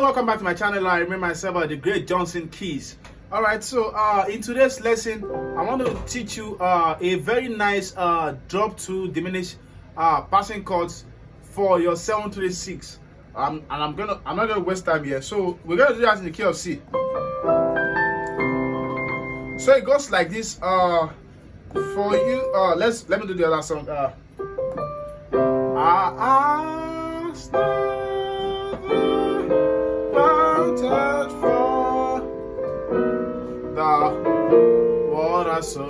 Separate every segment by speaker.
Speaker 1: welcome back to my channel. I remain myself, the great Johnson Keys. All right, so in today's lesson I want to teach you a very nice drop to diminished passing chords for your 736. And I'm not gonna waste time here, so we're gonna do that in the key of C. So it goes like this. For you, let me do the other song. Wanted for the water so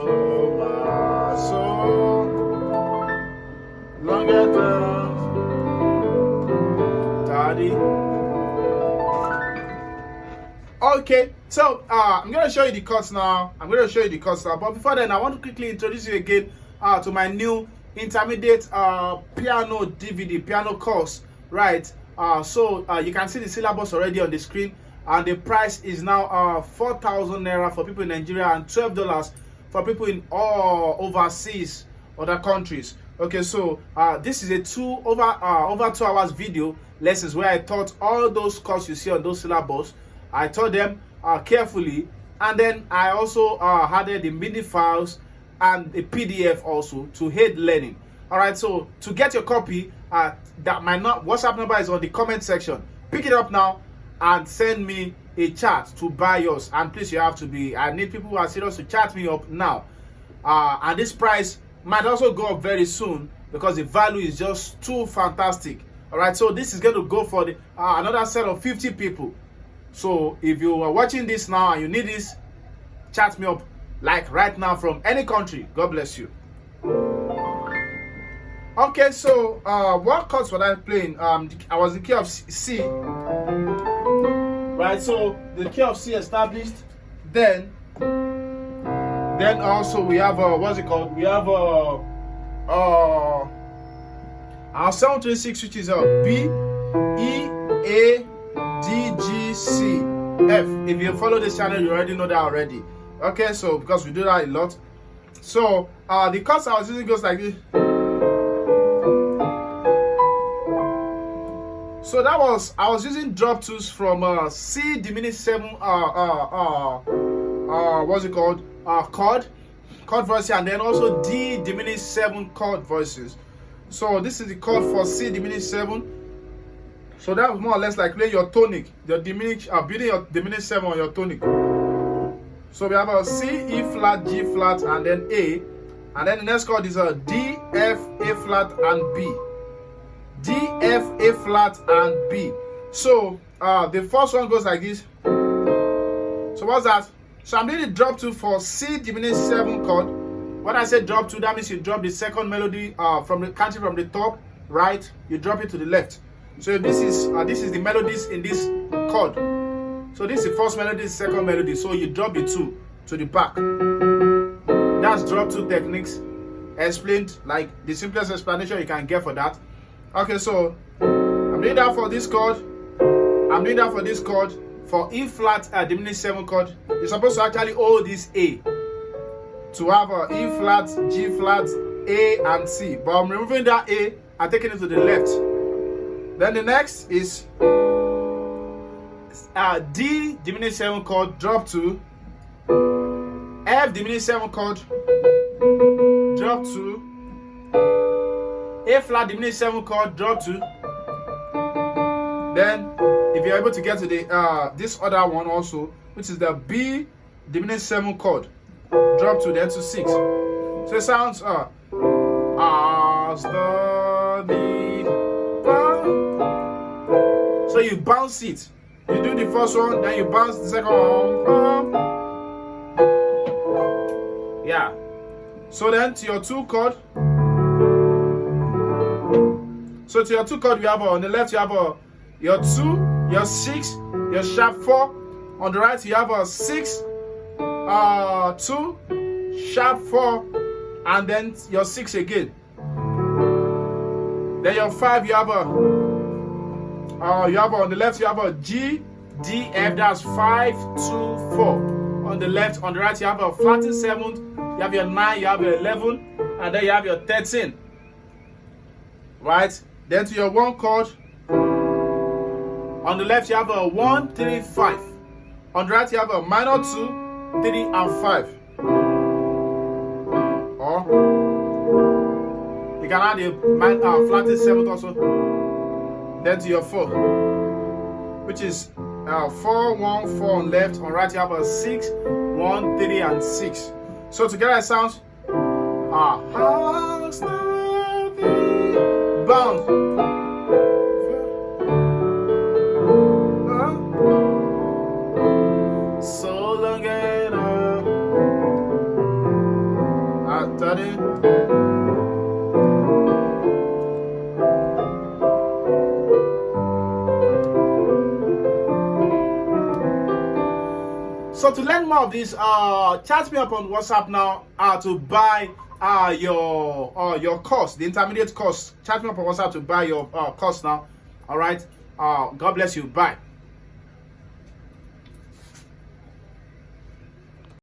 Speaker 1: my soul longer than daddy. Okay, so I'm gonna show you the chords now. But before then, I want to quickly introduce you again to my new intermediate piano DVD piano course, right? So you can see the syllabus already on the screen, and the price is now 4,000 naira for people in Nigeria and $12 for people in all overseas other countries. Okay, so this is a over 2 hours video lessons where I taught all those courses you see on those syllabus. I taught them carefully, and then I also added the MIDI files and a PDF also to aid learning. All right, so to get your copy, that my WhatsApp number is on the comment section. Pick it up now and send me a chat to buy yours. And please, you have to be, I need people who are serious to chat me up now. And this price might also go up very soon because the value is just too fantastic. All right, so this is going to go for the another set of 50 people. So if you are watching this now and you need this, chat me up like right now from any country. God bless you. Okay, so what chords was I playing? I was in key of C, right? So the key of C established. Then also we have what's it called? We have our 736, which is B, E, A, D, G, C, F. If you follow this channel, you already know that already. Okay, so because we do that a lot. So the chords I was using goes like this. So that was, I was using drop twos from C diminished 7 what's it called, chord voices, and then also D diminished 7 chord voices. So this is the chord for C diminished 7. So that was more or less like playing your tonic, your diminished, beating your diminished 7 on your tonic. So we have a C, E flat, G flat, and then A, and then the next chord is a D, F, A flat, and B. D, F, A flat, and B. So the first one goes like this. So what's that? So I'm doing the drop 2 for C diminished 7 chord. When I say drop 2, that means you drop the second melody from the counting from the top right, you drop it to the left. So if this is the melodies in this chord. So this is the first melody, the second melody. So you drop the 2 to the back. That's drop 2 techniques explained, like the simplest explanation you can get for that. Okay, so I'm doing that for this chord. I'm doing that for this chord. For E flat diminished 7 chord, you're supposed to actually hold this A to have a E flat, G flat, A, and C. But I'm removing that A and taking it to the left. Then the next is D diminished 7 chord, drop 2. F diminished 7 chord, drop 2. A flat diminished 7 chord, drop 2. Then if you're able to get to the this other one also, which is the B diminished 7 chord, drop 2, then to 6. So it sounds as the need. So you bounce it. You do the first one, then you bounce the second one. Yeah. So then to your 2 chord. So to your 2 chord, you have on the left you have your 2, your 6, your sharp 4. On the right you have a 6, 2, sharp 4, and then your 6 again. Then your 5 you have on the left you have a G, D, F. That's 5, 2, 4. On the left, on the right you have a flattened 7th. You have your 9, you have your 11, and then you have your 13. Right? Then to your 1 chord, On the left, you have a 1, 3, 5. On the right, you have a minor 2, 3, and 5. Or you can add a flatted 7th also. Then to your 4, which is 4, 1, 4 on left. On right, you have a 6, 1, 3, and 6. So together it sounds house bound. So long and after it. So to learn more of this, chat me up on WhatsApp now to buy your course, the intermediate course. Chat me up on WhatsApp to buy your course now. All right. God bless you. Bye.